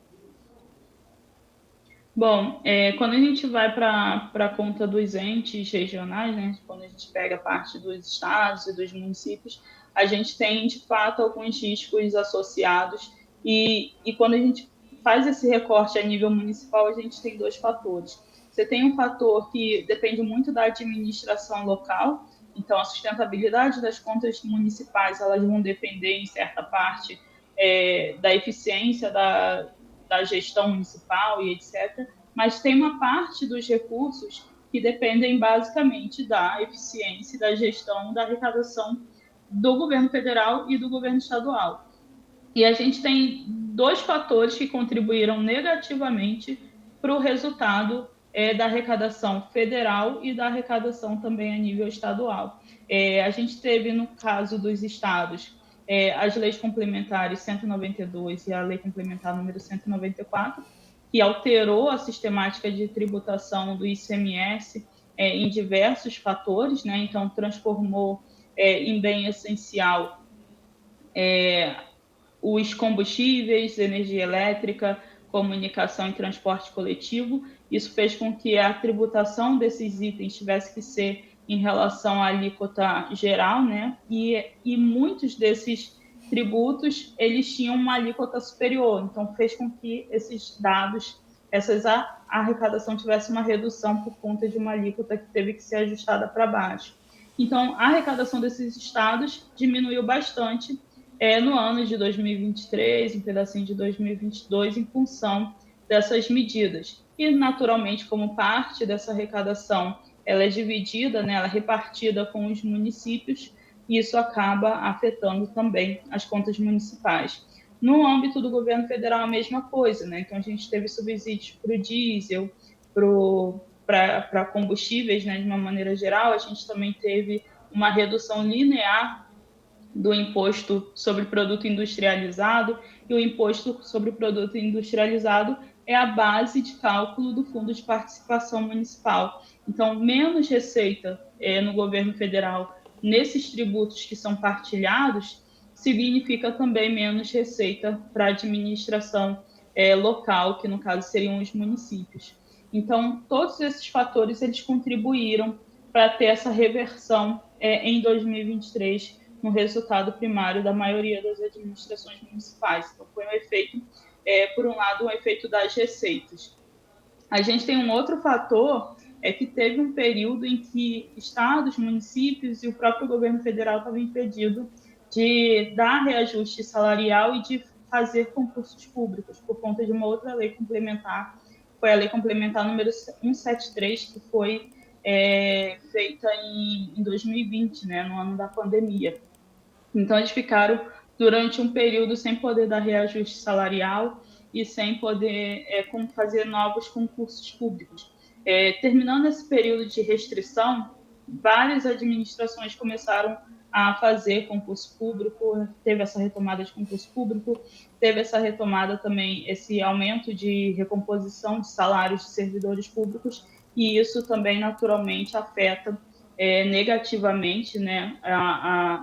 Bom, quando a gente vai para a conta dos entes regionais, né, quando a gente pega a parte dos estados e dos municípios, a gente tem, de fato, alguns riscos associados e quando a gente faz esse recorte a nível municipal, a gente tem dois fatores. Você tem um fator que depende muito da administração local, então a sustentabilidade das contas municipais, elas vão depender, em certa parte, da eficiência da gestão municipal e etc. Mas tem uma parte dos recursos que dependem basicamente da eficiência e da gestão da arrecadação do governo federal e do governo estadual. E a gente tem dois fatores que contribuíram negativamente para o resultado da arrecadação federal e da arrecadação também a nível estadual. A gente teve, no caso dos estados, as leis complementares 192 e a lei complementar número 194, que alterou a sistemática de tributação do ICMS em diversos fatores, né? Então transformou em bem essencial os combustíveis, energia elétrica, comunicação e transporte coletivo. Isso fez com que a tributação desses itens tivesse que ser em relação à alíquota geral, né? E muitos desses tributos, eles tinham uma alíquota superior, então fez com que esses dados, a arrecadação tivesse uma redução por conta de uma alíquota que teve que ser ajustada para baixo. Então, a arrecadação desses estados diminuiu bastante no ano de 2023, um pedacinho de 2022, em função dessas medidas. E, naturalmente, como parte dessa arrecadação, ela é dividida, né, ela é repartida com os municípios, e isso acaba afetando também as contas municipais. No âmbito do governo federal, a mesma coisa, né? Então, a gente teve subsídios para o diesel, para combustíveis, né, de uma maneira geral. A gente também teve uma redução linear do imposto sobre produto industrializado, e o imposto sobre o produto industrializado é a base de cálculo do Fundo de Participação Municipal. Então, menos receita no governo federal nesses tributos que são partilhados significa também menos receita para a administração local, que no caso seriam os municípios. Então, todos esses fatores eles contribuíram para ter essa reversão em 2023 no resultado primário da maioria das administrações municipais. Então, foi um efeito, por um lado, um efeito das receitas. A gente tem um outro fator, que teve um período em que estados, municípios e o próprio governo federal estavam impedidos de dar reajuste salarial e de fazer concursos públicos, por conta de uma outra lei complementar, foi a lei complementar número 173, que foi feita em 2020, né, no ano da pandemia. Então, eles ficaram durante um período sem poder dar reajuste salarial e sem poder fazer novos concursos públicos. Terminando esse período de restrição, várias administrações começaram a fazer concurso público, teve essa retomada de concurso público, teve essa retomada também, esse aumento de recomposição de salários de servidores públicos, e isso também naturalmente afeta negativamente, né,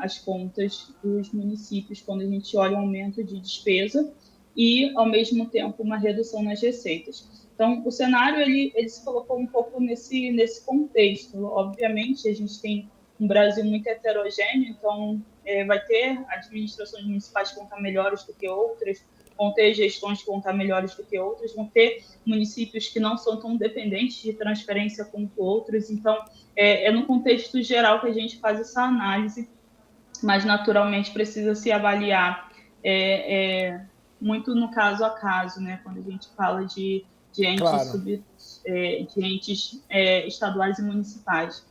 as contas dos municípios quando a gente olha o aumento de despesa e, ao mesmo tempo, uma redução nas receitas. Então, o cenário ele se colocou um pouco nesse contexto. Obviamente, a gente tem um Brasil muito heterogêneo, então vai ter administrações municipais que vão estar melhores do que outras, vão ter gestões que vão estar melhores do que outras, vão ter municípios que não são tão dependentes de transferência quanto outros. Então, no contexto geral que a gente faz essa análise, mas naturalmente precisa se avaliar muito no caso a caso, né? Quando a gente fala de entes, Claro. de entes estaduais e municipais.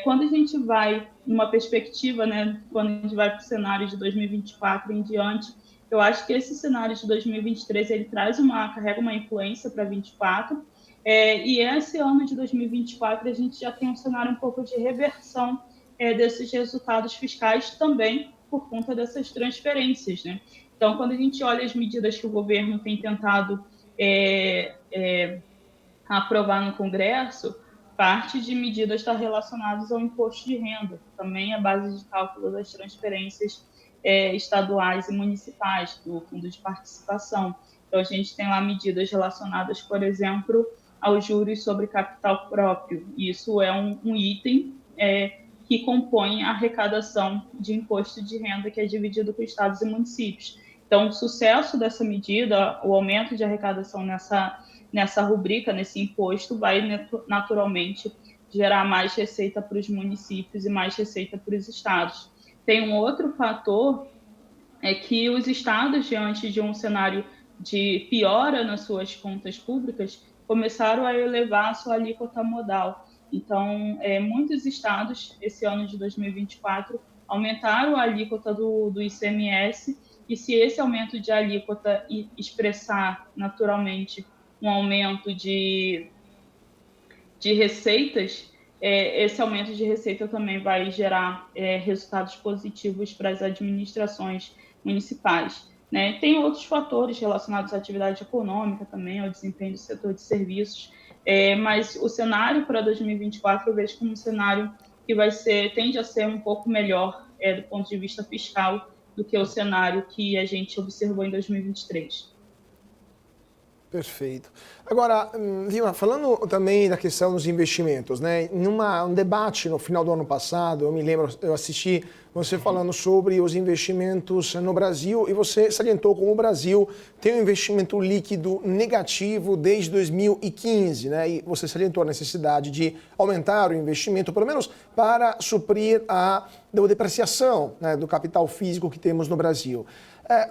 Quando a gente vai numa perspectiva, né? Quando a gente vai para o cenário de 2024 em diante, eu acho que esse cenário de 2023 ele carrega uma influência para 2024. E esse ano de 2024 a gente já tem um cenário um pouco de reversão desses resultados fiscais também por conta dessas transferências, né? Então, quando a gente olha as medidas que o governo tem tentado aprovar no Congresso, parte de medidas está relacionadas ao imposto de renda, também a base de cálculo das transferências estaduais e municipais, do Fundo de Participação. Então, a gente tem lá medidas relacionadas, por exemplo, aos juros sobre capital próprio. Isso é um item que compõe a arrecadação de imposto de renda que é dividido com estados e municípios. Então, o sucesso dessa medida, o aumento de arrecadação nessa rubrica, nesse imposto, vai naturalmente gerar mais receita para os municípios e mais receita para os estados. Tem um outro fator, é que os estados, diante de um cenário de piora nas suas contas públicas, começaram a elevar a sua alíquota modal. Então, muitos estados, esse ano de 2024, aumentaram a alíquota do ICMS, e se esse aumento de alíquota expressar naturalmente um aumento de receitas, esse aumento de receita também vai gerar resultados positivos para as administrações municipais, né? Tem outros fatores relacionados à atividade econômica também, ao desempenho do setor de serviços, mas o cenário para 2024 eu vejo como um cenário que tende a ser um pouco melhor do ponto de vista fiscal do que o cenário que a gente observou em 2023. Perfeito. Agora, Vilma, falando também da questão dos investimentos, né? Um debate no final do ano passado, eu me lembro, eu assisti você falando sobre os investimentos no Brasil e você salientou como o Brasil tem um investimento líquido negativo desde 2015, né? E você salientou a necessidade de aumentar o investimento, pelo menos para suprir a depreciação, né, do capital físico que temos no Brasil.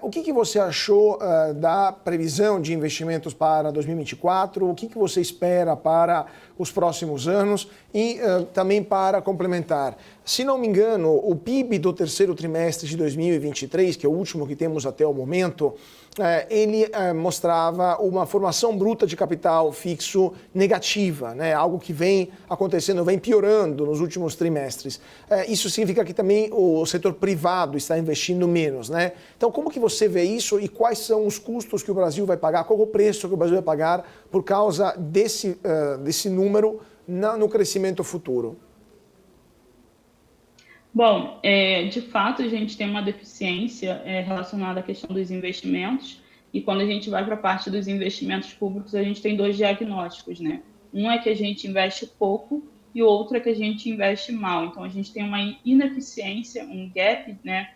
O que você achou da previsão de investimentos para 2024? O que você espera para os próximos anos? E também para complementar, se não me engano, o PIB do terceiro trimestre de 2023, que é o último que temos até o momento, ele mostrava uma formação bruta de capital fixo negativa, né? Algo que vem acontecendo, vem piorando nos últimos trimestres. Isso significa que também o setor privado está investindo menos, né? Então, como que você vê isso e quais são os custos que o Brasil vai pagar, qual é o preço que o Brasil vai pagar por causa desse número no crescimento futuro? Bom, de fato, a gente tem uma deficiência relacionada à questão dos investimentos, e quando a gente vai para a parte dos investimentos públicos, a gente tem dois diagnósticos, né? Um é que a gente investe pouco e o outro é que a gente investe mal. Então, a gente tem uma ineficiência, um gap, né,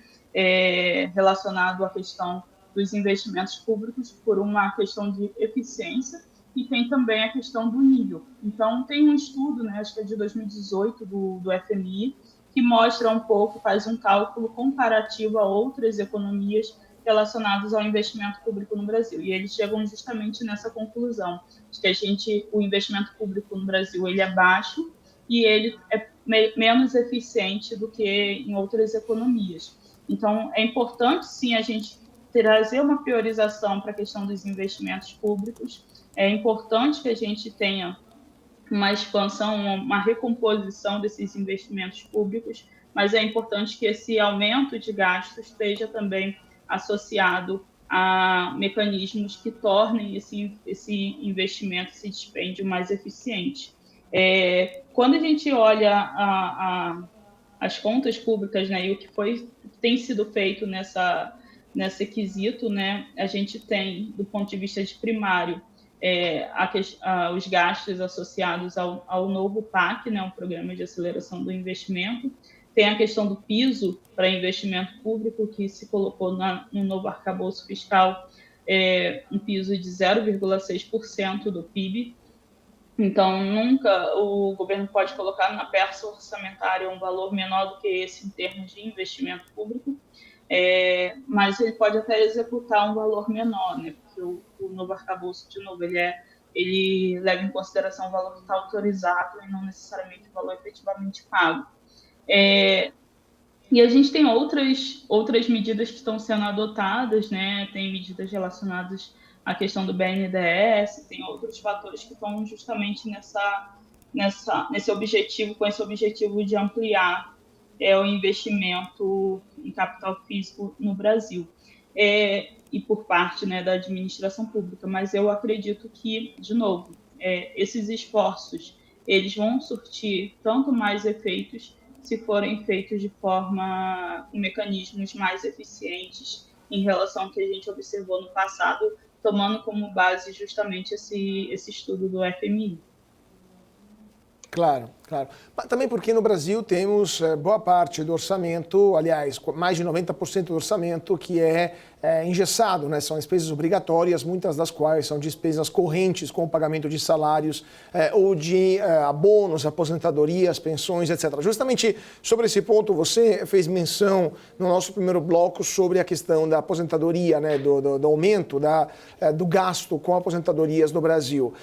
relacionado à questão dos investimentos públicos por uma questão de eficiência, e tem também a questão do nível. Então, tem um estudo, né, acho que é de 2018, do FMI, que mostra um pouco, faz um cálculo comparativo a outras economias relacionadas ao investimento público no Brasil. E eles chegam justamente nessa conclusão, de que o investimento público no Brasil ele é baixo e ele é menos eficiente do que em outras economias. Então, é importante, sim, a gente trazer uma priorização para a questão dos investimentos públicos. É importante que a gente tenha uma expansão, uma recomposição desses investimentos públicos, mas é importante que esse aumento de gastos esteja também associado a mecanismos que tornem esse investimento, esse dispêndio mais eficiente. Quando a gente olha as contas públicas, né, e o que tem sido feito nesse quesito, né, a gente tem, do ponto de vista de primário, os gastos associados ao novo PAC, né, o Programa de Aceleração do Investimento. Tem a questão do piso para investimento público, que se colocou no novo arcabouço fiscal, um piso de 0,6% do PIB. Então, nunca o governo pode colocar na peça orçamentária um valor menor do que esse em termos de investimento público, mas ele pode até executar um valor menor, né? Porque o novo arcabouço, de novo, ele leva em consideração o valor que está autorizado e não necessariamente o valor efetivamente pago. E a gente tem outras medidas que estão sendo adotadas, né? Tem medidas relacionadas à questão do BNDES, tem outros fatores que estão justamente nesse objetivo, com esse objetivo de ampliar o investimento em capital físico no Brasil, e por parte, né, da administração pública. Mas eu acredito que, de novo, esses esforços eles vão surtir tanto mais efeitos se forem feitos de forma, em mecanismos mais eficientes em relação ao que a gente observou no passado, tomando como base justamente esse estudo do FMI. Claro, claro. Mas também porque no Brasil temos boa parte do orçamento, aliás, mais de 90% do orçamento que é engessado, né? São despesas obrigatórias, muitas das quais são despesas correntes com o pagamento de salários ou de abonos, aposentadorias, pensões, etc. Justamente sobre esse ponto, você fez menção no nosso primeiro bloco sobre a questão da aposentadoria, né? do aumento do gasto com aposentadorias no Brasil.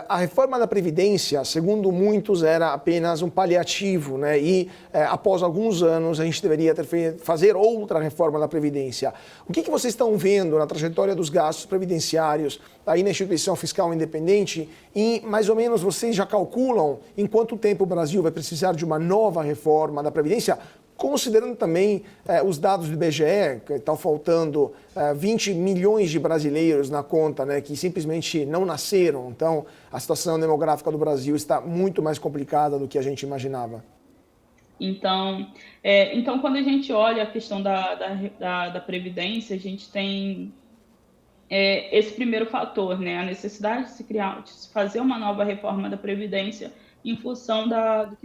A reforma da Previdência, segundo muitos, era apenas um paliativo, né? E após alguns anos a gente deveria fazer outra reforma da Previdência. O que vocês estão vendo na trajetória dos gastos previdenciários aí na instituição fiscal independente e mais ou menos vocês já calculam em quanto tempo o Brasil vai precisar de uma nova reforma da Previdência, considerando também os dados do IBGE, que estão faltando 20 milhões de brasileiros na conta, né, que simplesmente não nasceram. Então, a situação demográfica do Brasil está muito mais complicada do que a gente imaginava. Então, quando a gente olha a questão da Previdência, a gente tem esse primeiro fator, né, a necessidade de se fazer uma nova reforma da Previdência em função do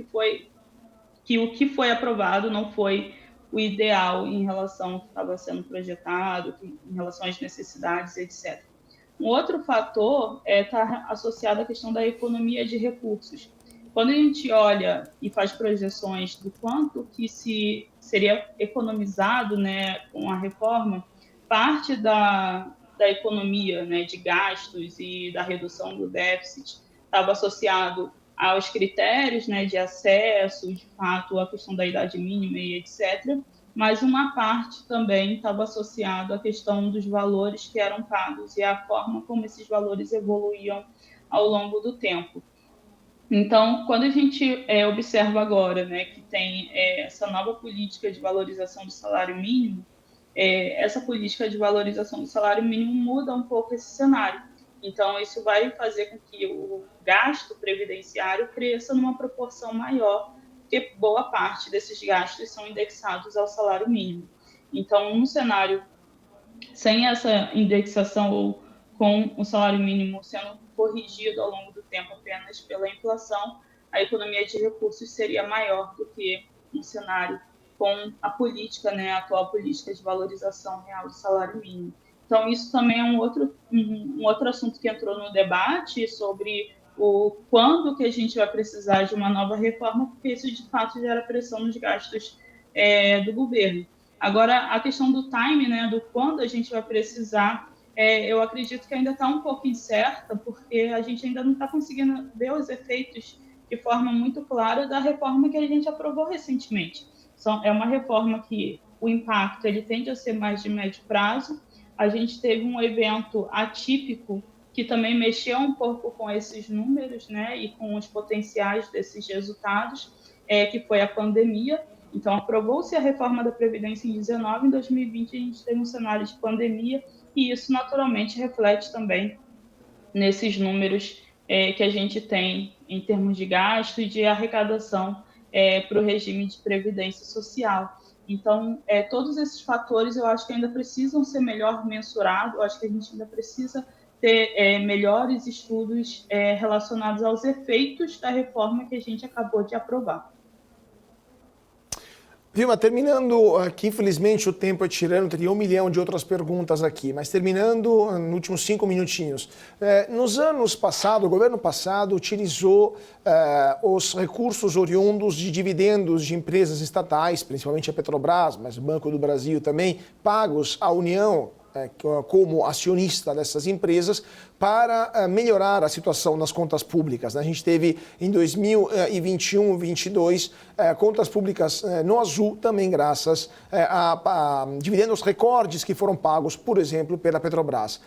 que o que foi aprovado não foi o ideal em relação ao que estava sendo projetado, em relação às necessidades, etc. Um outro fator está associado à questão da economia de recursos. Quando a gente olha e faz projeções do quanto que seria economizado, né, com a reforma, parte da economia, né, de gastos e da redução do déficit estava associado aos critérios, né, de acesso, de fato, a questão da idade mínima e etc., mas uma parte também estava associada à questão dos valores que eram pagos e à forma como esses valores evoluíam ao longo do tempo. Então, quando a gente observa agora, né, que tem essa nova política de valorização do salário mínimo, essa política de valorização do salário mínimo muda um pouco esse cenário. Então, isso vai fazer com que o gasto previdenciário cresça numa proporção maior, porque boa parte desses gastos são indexados ao salário mínimo. Então, num cenário sem essa indexação ou com o salário mínimo sendo corrigido ao longo do tempo apenas pela inflação, a economia de recursos seria maior do que um cenário com a política, né, a atual política de valorização real do salário mínimo. Então, isso também é um outro assunto que entrou no debate sobre quando que a gente vai precisar de uma nova reforma, porque isso, de fato, gera pressão nos gastos do governo. Agora, a questão do time, né, do quando a gente vai precisar, eu acredito que ainda está um pouco incerta, porque a gente ainda não está conseguindo ver os efeitos de forma muito clara da reforma que a gente aprovou recentemente. É uma reforma que o impacto ele tende a ser mais de médio prazo. A gente teve um evento atípico que também mexeu um pouco com esses números, né, e com os potenciais desses resultados, que foi a pandemia. Então, aprovou-se a reforma da Previdência em 19, em 2020 a gente teve um cenário de pandemia, e isso naturalmente reflete também nesses números que a gente tem em termos de gasto e de arrecadação para o regime de previdência social. Então, todos esses fatores eu acho que ainda precisam ser melhor mensurados, eu acho que a gente ainda precisa ter melhores estudos relacionados aos efeitos da reforma que a gente acabou de aprovar. Vilma, terminando aqui, infelizmente o tempo é tirano, teria 1 milhão de outras perguntas aqui, mas terminando nos últimos 5 minutinhos. Nos anos passados, o governo passado utilizou os recursos oriundos de dividendos de empresas estatais, principalmente a Petrobras, mas o Banco do Brasil também, pagos à União como acionista dessas empresas, para melhorar a situação nas contas públicas. A gente teve em 2021 e 2022 contas públicas no azul, também graças a dividendos recordes que foram pagos, por exemplo, pela Petrobras.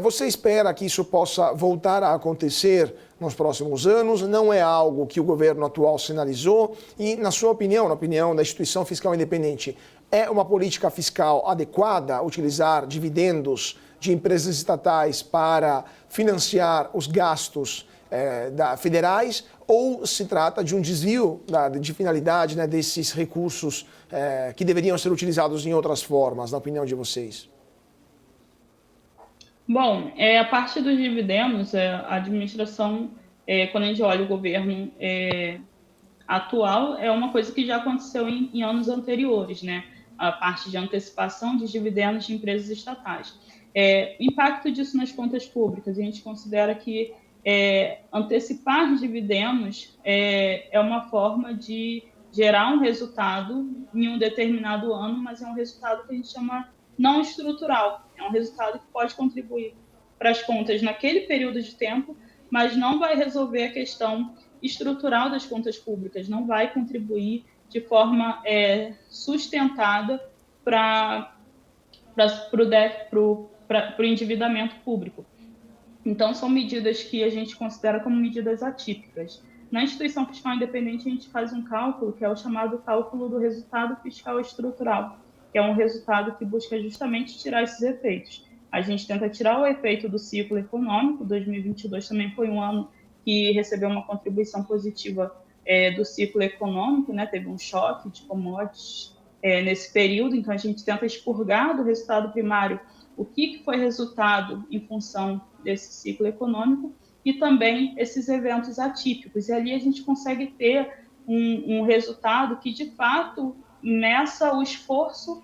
Você espera que isso possa voltar a acontecer nos próximos anos? Não é algo que o governo atual sinalizou? E, na sua opinião, na opinião da instituição fiscal independente, é uma política fiscal adequada utilizar dividendos de empresas estatais para financiar os gastos federais, ou se trata de um desvio de finalidade, né, desses recursos que deveriam ser utilizados em outras formas, na opinião de vocês? Bom, a parte dos dividendos, a administração, quando a gente olha o governo atual, é uma coisa que já aconteceu em anos anteriores, né? A parte de antecipação de dividendos de empresas estatais. O impacto disso nas contas públicas, a gente considera que antecipar dividendos é uma forma de gerar um resultado em um determinado ano, mas é um resultado que a gente chama não estrutural. É um resultado que pode contribuir para as contas naquele período de tempo, mas não vai resolver a questão estrutural das contas públicas, não vai contribuir de forma sustentada para o endividamento público. Então, são medidas que a gente considera como medidas atípicas. Na instituição fiscal independente, a gente faz um cálculo, que é o chamado cálculo do resultado fiscal estrutural, que é um resultado que busca justamente tirar esses efeitos. A gente tenta tirar o efeito do ciclo econômico. 2022 também foi um ano que recebeu uma contribuição positiva do ciclo econômico, né? Teve um choque de commodities nesse período, então a gente tenta expurgar do resultado primário o que foi resultado em função desse ciclo econômico e também esses eventos atípicos. E ali a gente consegue ter um resultado que, de fato, meça o esforço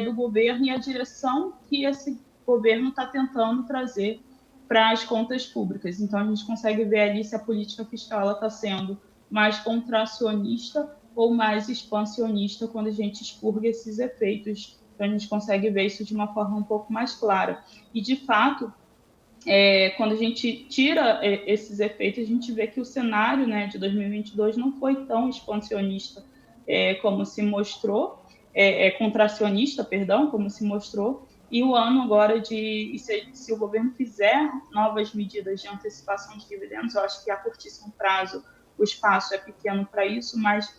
do governo e a direção que esse governo está tentando trazer para as contas públicas. Então, a gente consegue ver ali se a política fiscal está sendo mais contracionista ou mais expansionista quando a gente expurga esses efeitos. Então, a gente consegue ver isso de uma forma um pouco mais clara. E, de fato, quando a gente tira esses efeitos, a gente vê que o cenário, né, de 2022 não foi tão expansionista como se mostrou, contracionista, perdão, como se mostrou. E o ano agora se o governo fizer novas medidas de antecipação de dividendos, eu acho que a curtíssimo prazo o espaço é pequeno para isso, mas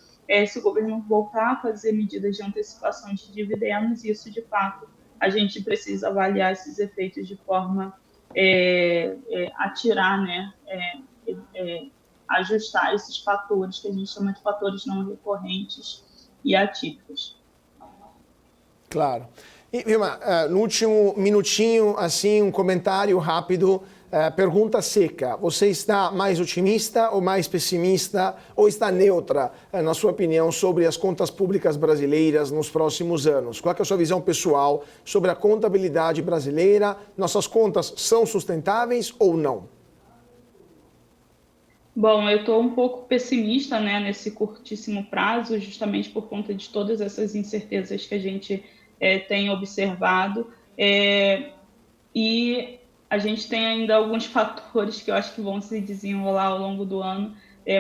se o governo voltar a fazer medidas de antecipação de dividendos, isso de fato a gente precisa avaliar esses efeitos de forma a tirar, né, ajustar esses fatores que a gente chama de fatores não recorrentes e atípicos. Claro. E, Vilma, no último minutinho, assim, um comentário rápido, pergunta seca. Você está mais otimista ou mais pessimista ou está neutra, na sua opinião, sobre as contas públicas brasileiras nos próximos anos? Qual é a sua visão pessoal sobre a contabilidade brasileira? Nossas contas são sustentáveis ou não? Bom, eu estou um pouco pessimista, né, nesse curtíssimo prazo, justamente por conta de todas essas incertezas que a gente tem observado, e a gente tem ainda alguns fatores que eu acho que vão se desenrolar ao longo do ano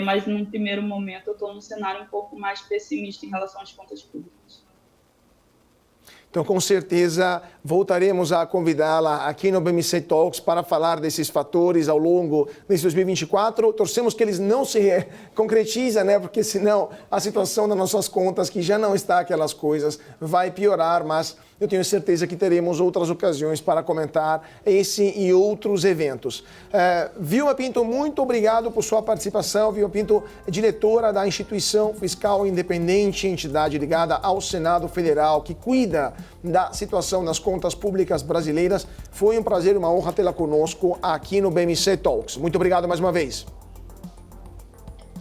mas num primeiro momento eu estou num cenário um pouco mais pessimista em relação às contas públicas. Então, com certeza, voltaremos a convidá-la aqui no BMC Talks para falar desses fatores ao longo desse 2024. Torcemos que eles não se concretizem, né? Porque senão a situação das nossas contas, que já não está aquelas coisas, vai piorar, mas eu tenho certeza que teremos outras ocasiões para comentar esse e outros eventos. Vilma Pinto, muito obrigado por sua participação. Vilma Pinto, diretora da Instituição Fiscal Independente, entidade ligada ao Senado Federal, que cuida da situação das contas públicas brasileiras. Foi um prazer e uma honra tê-la conosco aqui no BMC Talks. Muito obrigado mais uma vez.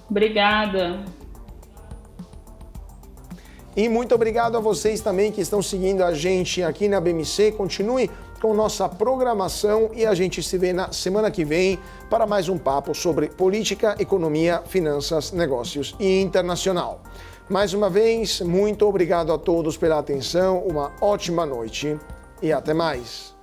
Obrigada. E muito obrigado a vocês também que estão seguindo a gente aqui na BMC. Continue com nossa programação e a gente se vê na semana que vem para mais um papo sobre política, economia, finanças, negócios e internacional. Mais uma vez, muito obrigado a todos pela atenção, uma ótima noite e até mais.